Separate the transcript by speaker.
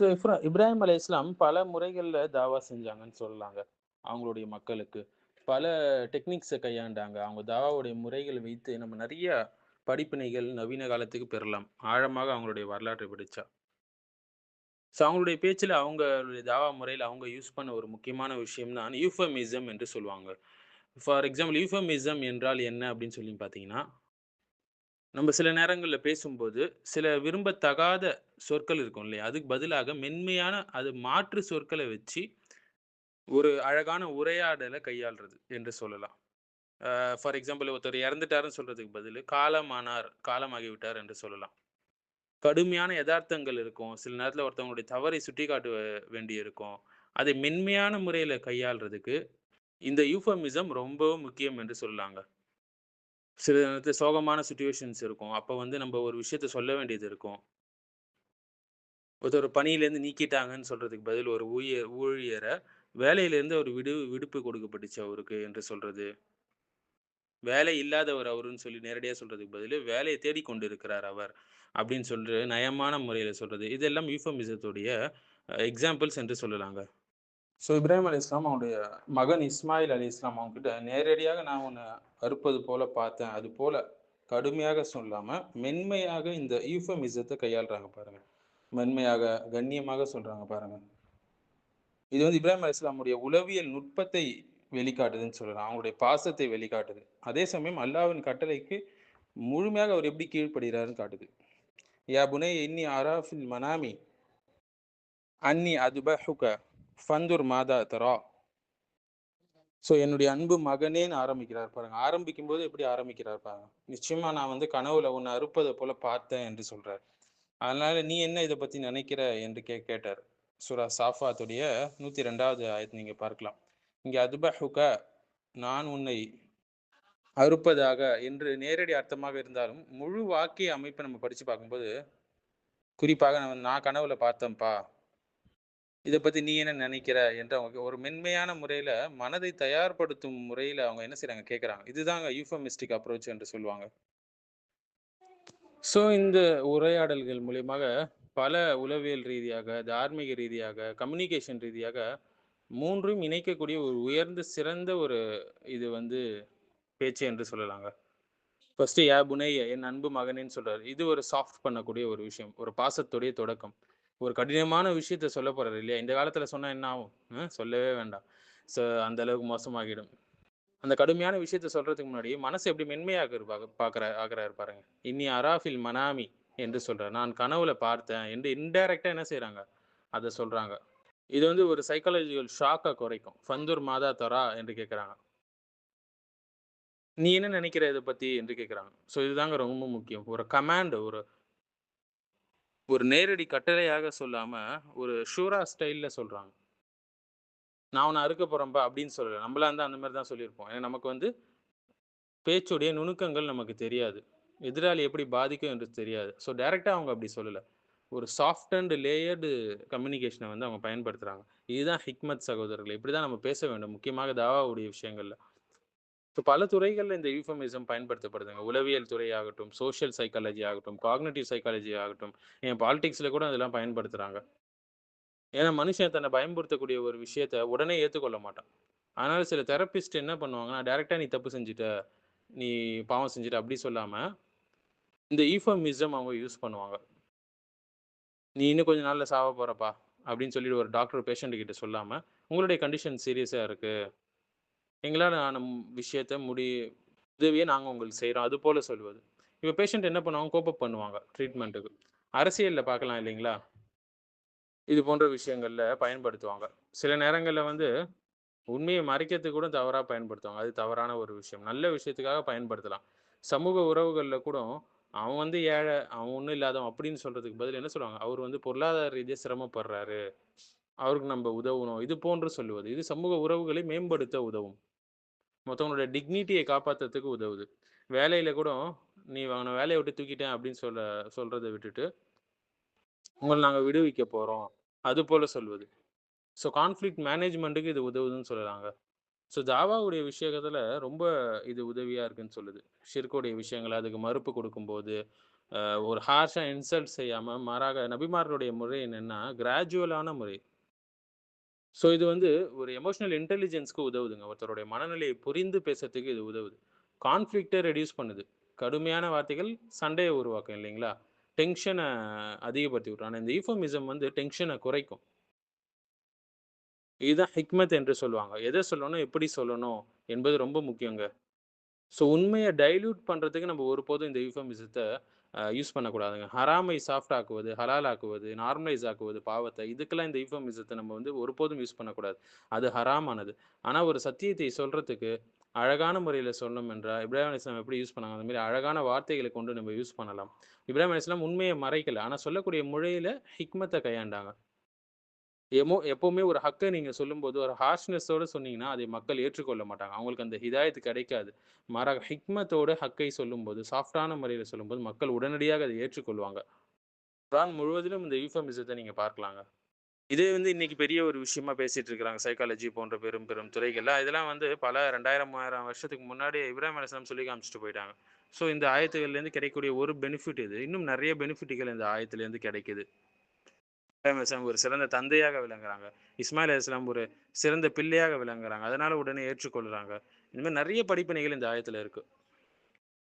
Speaker 1: So Ibrahim அலைஹிஸ்ஸலாம் பல முறைகள்ல தாவா செஞ்சாங்கன்னு சொல்லலாங்க. அவங்களுடைய மக்களுக்கு. பல டெக்னிக்ஸ கையாண்டாங்க. அவங்க தாவாவுடைய முறைகள் வைத்து நம்ம நெறைய படிப்பினைகள் நவீன காலத்துக்கு பெறலாம். ஆழமாக அவங்களுடைய வரலாற்றை படிச்சா. ஸோ அவங்களுடைய பேச்சுல அவங்களுடைய தாவா முறையில அவங்க யூஸ் பண்ண ஒரு முக்கியமான விஷயம் தான் யூஃபமிசம் என்று சொல்லுவாங்க. ஃபார் எக்ஸாம்பிள் யூஃபமிசம் என்றால் என்ன அப்படின்னு சொல்லி பார்த்தீங்கன்னா, நம்ம சில நேரங்கள்ல பேசும்போது, சில விரும்பத்தகாத சொற்கள் இருக்கும் இல்லையா? அதுக்கு பதிலாக மென்மையான அது மாற்று சொற்கள வச்சு, ஒரு அழகான உரையாடல கையாள்றது என்று சொல்லலாம். ஃபார் எக்ஸாம்பிள் ஒருத்தர் இறந்துட்டாருன்னு சொல்றதுக்கு பதிலு, காலமானார், காலமாகிவிட்டார் என்று சொல்லலாம். கடுமையான எதார்த்தங்கள் இருக்கும். சில நேரத்தில ஒருத்தவங்களுடைய தவறை சுட்டிக்காட்ட வேண்டியிருக்கும். அதை மென்மையான முறையில கையாள்றதுக்கு, இந்த யூஃபமிசம் ரொம்பவும் முக்கியம் என்று சொல்லலாங்க. சில நேரத்துல சோகமான சிச்சுவேஷன்ஸ் இருக்கும். அப்ப வந்து நம்ப ஒரு விஷயத்த சொல்ல வேண்டியது இருக்கும். ஒருத்தர் பணியிலேருந்து நீக்கிட்டாங்கன்னு சொல்றதுக்கு பதில் ஒரு ஊழியர வேலையிலேருந்து ஒரு விடுப்பு கொடுக்கப்பட்டுச்சு அவருக்கு என்று சொல்றது. வேலை இல்லாதவர் அவருன்னு சொல்லி நேரடியா சொல்றதுக்கு பதிலு, வேலைய தேடிக் கொண்டிருக்கிறார் அவர். அப்படின்னு சொல்ட்டு நயமான முறையில சொல்றது. இதெல்லாம் யூஃபமிசத்துடைய எக்ஸாம்பிள்ஸ் என்று சொல்லலாங்க. ஸோ இப்ராஹிம் அலைஹிஸ்ஸலாம் அவங்களுடைய மகன் இஸ்மாயில் அலைஹிஸ்ஸலாம் அவங்ககிட்ட நேரடியாக நான் உன்ன அறுப்பது போல பார்த்தேன். அதுபோல கடுமையாக சொல்லாம, மென்மையாக இந்த யூஃபமிசத்த கையாளுறாங்க பாருங்க. மென்மையாக, கண்ணியமாக சொல்றாங்க பாருங்க. இது வந்து இப்ராஹிம் அலைஹிஸ்ஸலாமுடைய உளவியல் நுட்பத்தை வெளிக்காட்டுதுன்னு சொல்லலாம். அவங்களுடைய பாசத்தை வெளிக்காட்டுது. அதே சமயம் அல்லாஹ்வின் கட்டளைக்கு முழுமையாக அவர் எப்படி கீழ்ப்படுகிறாருன்னு காட்டுது. யா புனைய இன்னி அரா ஃபில் மனாமி அன்னி அதுபஹுக ஃபந்துர் மாதா தரா. ஸோ என்னுடைய அன்பு மகனேன்னு ஆரம்பிக்கிறார் பாருங்க. ஆரம்பிக்கும்போது எப்படி ஆரம்பிக்கிறார் பாருங்க. நிச்சயமா நான் வந்து கனவுல உன்னை அறுப்பது போல பார்த்தேன் என்று சொல்றார். அதனால நீ என்ன இத பத்தி நினைக்கிற என்று கேட்டார். சூரா சாஃபாத்துடைய 102வது ஆயத் நீங்க பார்க்கலாம். இங்க அதுபஹுக நான் உன்னை அறுப்பதாக என்று நேரடி அர்த்தமாக இருந்தாலும், முழு வாக்கிய அமைப்பை நம்ம படிச்சு பார்க்கும்போது, குறிப்பாக நான் கனவுல பார்த்தேன்ப்பா. இத பத்தி நீ என்ன நினைக்கிற? என்று அவங்க ஒரு மென்மையான முறையில மனதை தயார்படுத்தும் முறையில அவங்க என்ன செய்றாங்க கேட்கறாங்க. இதுதாங்க யூஃபமிஸ்டிக் அப்ரோச் என்று சொல்லுவாங்க. ஸோ இந்த உரையாடல்கள் மூலியமாக பல உளவியல் ரீதியாக, தார்மீக ரீதியாக, கம்யூனிகேஷன் ரீதியாக 3ம் இணைக்கக்கூடிய ஒரு உயர்ந்த சிறந்த ஒரு இது வந்து பேச்சு என்று சொல்லலாங்க. ஃபர்ஸ்ட்டு யா புனைய என் அன்பு மகனேன்னு சொல்றாரு. இது ஒரு சாஃப்ட் பண்ணக்கூடிய ஒரு விஷயம். ஒரு பாசத்துடைய தொடக்கம். ஒரு கடினமான விஷயத்த சொல்லப் போறாரு இல்லையா? இந்த காலத்துல சொன்னா என்ன ஆகும்? சொல்லவே வேண்டாம். ஸோ அந்த அளவுக்கு மோசமாகிடும். அந்த கடுமையான விஷயத்த சொல்றதுக்கு முன்னாடி மனச எப்படி மென்மையாக்குற ஆக்குறாரு பாருங்க. "இன்னி அராஃபில் மனாமி" என்று சொல்றார். நான் கனவுல பார்த்தேன் என்று இன்டைரக்ட்டா என்ன செய்றாங்க? அத சொல்றாங்க. இது வந்து ஒரு சைக்காலஜிக்கல் ஷாக்க குறைக்கும். "ஃபந்துர் மாதா தரா" என்று கேட்கறாங்க. "நீ என்ன நினைக்கிற இத பத்தி?" என்று கேட்கறாங்க. ஸோ இதுதாங்க ரொம்ப முக்கியம். ஒரு கமாண்ட் ஒரு ஒரு நேரடி கட்டளையாக சொல்லாம, ஒரு ஷூரா ஸ்டைல்ல சொல்றாங்க. "நான் உன்ன அறுக்க போறேன்பா" அப்படின்னு சொல்லல. நம்மளா இருந்தா அந்த மாரி தான் சொல்லியிருப்போம். ஏன்னா நமக்கு வந்து பேச்சுடைய நுணுக்கங்கள் நமக்கு தெரியாது. எதிராளி எப்படி பாதிக்கும் என்று தெரியாது. ஸோ டைரக்ட்டா அவங்க அப்படி சொல்லல. ஒரு சாஃப்ட் அண்ட் லேயர்டு கம்யூனிகேஷன வந்து அவங்க பயன்படுத்துறாங்க. இதுதான் ஹிக்மத் சகோதரர்களே. இப்படிதான் நம்ம பேச வேண்டும். முக்கியமாக தாவாவுடைய விஷயங்கள்ல. இப்ப பல துறைகள்ல இந்த யூஃபமிசம் பயன்படுத்தப்படுதுங்க. உளவியல் துறையாகட்டும், சோசியல் சைக்காலஜி ஆகட்டும், காக்னிட்டிவ் சைக்காலஜி ஆகட்டும், ஏன் பாலிடிக்ஸ்ல கூட அதெல்லாம் பயன்படுத்துறாங்க. ஏன்னா மனுஷன் தன்னை பயமுறுத்தக்கூடிய ஒரு விஷயத்த உடனே ஏத்துக்கொள்ள மாட்டான். அதனால சில தெரபிஸ்ட் என்ன பண்ணுவாங்கன்னா, டைரக்ட்டா நீ தப்பு செஞ்சுட்ட, நீ பாவம் செஞ்சுட்ட அப்படி சொல்லாம, இந்த ஈஃபமிசம் அவங்க யூஸ் பண்ணுவாங்க. "நீ இன்னும் கொஞ்ச நாள்ல சாவ போறப்பா" அப்படின்னு சொல்லிட்டு ஒரு டாக்டர் பேஷண்ட் கிட்ட சொல்லாம, "உங்களுடைய கண்டிஷன் சீரியஸா இருக்கு. எங்களால ஆன விஷயத்த உதவிய நாங்க உங்களுக்கு செய்றோம்." அது போல சொல்வது. இப்ப பேஷண்ட் என்ன பண்ணுவாங்க, கோப் அப் பண்ணுவாங்க ட்ரீட்மென்ட்க்கு. அரசியல்ல பார்க்கலாம் இல்லைங்களா? இது போன்ற விஷயங்கள்ல பயன்படுத்துவாங்க. சில நேரங்கள்ல வந்து உண்மைய மறைக்கிறதுக்கு கூட தவறா பயன்படுத்துவாங்க. அது தவறான ஒரு விஷயம். நல்ல விஷயத்துக்காக பயன்படுத்தலாம். சமூக உறவுகள்ல கூட அவன் வந்து ஏழை, அவன் ஒண்ணும் இல்லாதவன் அப்படின்னு சொல்றதுக்கு பதில் என்ன சொல்லுவாங்க, அவரு வந்து பொருளாதார ரீதியா சிரமப்படுறாரு. அவருக்கு நம்ப உதவணும். இது போன்று சொல்லுவது. இது சமூக உறவுகளை மேம்படுத்த உதவும். மத்தவங்களோட டிக்னிட்டிய காப்பாத்துறதுக்கு உதவுது. வேலையில கூட நீ அவன வேலைய விட்டு தூக்கிட்டேன் அப்படின்னு சொல்றத விட்டுட்டு, உங்கள நாங்க விடுவிக்க போறோம். அது போல சொல்வது. ஸோ கான்ஃப்ளிக்ட் மேனேஜ்மென்ட்க்கு இது உதவுதுன்னு சொல்லலாங்க. ஸோ ஜாவாவுடைய விஷயத்துல ரொம்ப இது உதவியா இருக்குன்னு சொல்லுது. ஷிர்க்குடைய விஷயங்கள அதுக்கு மறுப்பு கொடுக்கும்போது, ஒரு ஹார்ஷா இன்சல்ட் செய்யாம, மாறாக நபிமார்களுடைய முறை என்னன்னா, கிராஜுவலான முறை. ஸோ இது வந்து ஒரு எமோஷனல் இன்டெலிஜென்ஸ்க்கு உதவுதுங்க. ஒருத்தருடைய மனநிலையை புரிந்து பேசறதுக்கு இது உதவுது. கான்ஃப்ளிக்ட்ட ரெட்யூஸ் பண்ணுது. கடுமையான வார்த்தைகள் சண்டைய உருவாக்கும் இல்லைங்களா? டென்ஷன அதிகப்படுத்தி விட்டுரும். ஆனா இந்த ஈஃபெமிசம் வந்து டென்ஷன குறைக்கும். இதுதான் ஹிக்மத் என்று சொல்லுவாங்க. எத சொல்லணும், எப்படி சொல்லணும் என்பது ரொம்ப முக்கியங்க. ஸோ உண்மைய டைல்யூட் பண்றதுக்கு நம்ம ஒருபோதும் இந்த யூஃபமிசத்த யூஸ் பண்ணக்கூடாதுங்க. ஹராமை சாஃப்ட் ஆக்குவது, ஹலால் ஆக்குவது, நார்மலைஸ் ஆக்குவது பாவத்த, இதுக்கெல்லாம் இந்த யூஃபமிசத்த நம்ம வந்து ஒருபோதும் யூஸ் பண்ணக்கூடாது. அது ஹராமானது. ஆனா ஒரு சத்தியத்தை சொல்றதுக்கு அழகான முறையில சொன்னோம் என்றால், இப்ராஹிம் அலைஹிஸ்ஸலாம் எப்படி யூஸ் பண்ணாங்க, அந்த மாரி அழகான வார்த்தைகள கொண்டு நம்ம யூஸ் பண்ணலாம். இப்ராஹிம் அலைஹிஸ்ஸலாம் உண்மைய மறைக்கல. ஆனா சொல்லக்கூடிய முறையில ஹிக்மத்த கையாண்டாங்க. எப்பவுமே ஒரு ஹக்க நீங்க சொல்லும்போது, ஒரு ஹார்ஷ்னஸோட சொன்னீங்கன்னா, அதை மக்கள் ஏற்றுக்கொள்ள மாட்டாங்க. அவங்களுக்கு அந்த ஹிதாயத் கிடைக்காது. மாறாக ஹிக்மத்தோட ஹக்கை சொல்லும்போது, சாஃப்ட்டான முறையில சொல்லும்போது, மக்கள் உடனடியாக அதை ஏற்றுக்கொள்வாங்க. குரான் முழுவதிலும் இந்த யூஃபமிசத்த நீங்க பார்க்கலாங்க. இதே வந்து இன்னைக்கு பெரிய ஒரு விஷயமா பேசிட்டு இருக்கிறாங்க. சைக்காலஜி போன்ற பெரும் பெரும் துறைகள்ல. இதெல்லாம் வந்து பல 2000, 3000 வருஷத்துக்கு முன்னாடியே இப்ராஹிம் அலைஹிஸ்ஸலாம் சொல்லி காமிச்சுட்டு போயிட்டாங்க. ஸோ இந்த ஆயத்துகள்லேருந்து கிடைக்கக்கூடிய ஒரு பெனிஃபிட் இது. இன்னும் நெறைய பெனிஃபிட்டுகள் இந்த ஆயத்திலேருந்து கிடைக்குது. இப்ராஹிம் அலைஹிஸ்ஸலாம் ஒரு சிறந்த தந்தையாக விளங்குறாங்க. இஸ்மாயில் அலைஹிஸ்ஸலாம் ஒரு சிறந்த பிள்ளையாக விளங்குறாங்க. அதனால உடனே ஏற்றுக்கொள்றாங்க. இந்த மாரி நெறைய படிப்பினைகள் இந்த ஆயத்துல இருக்கு.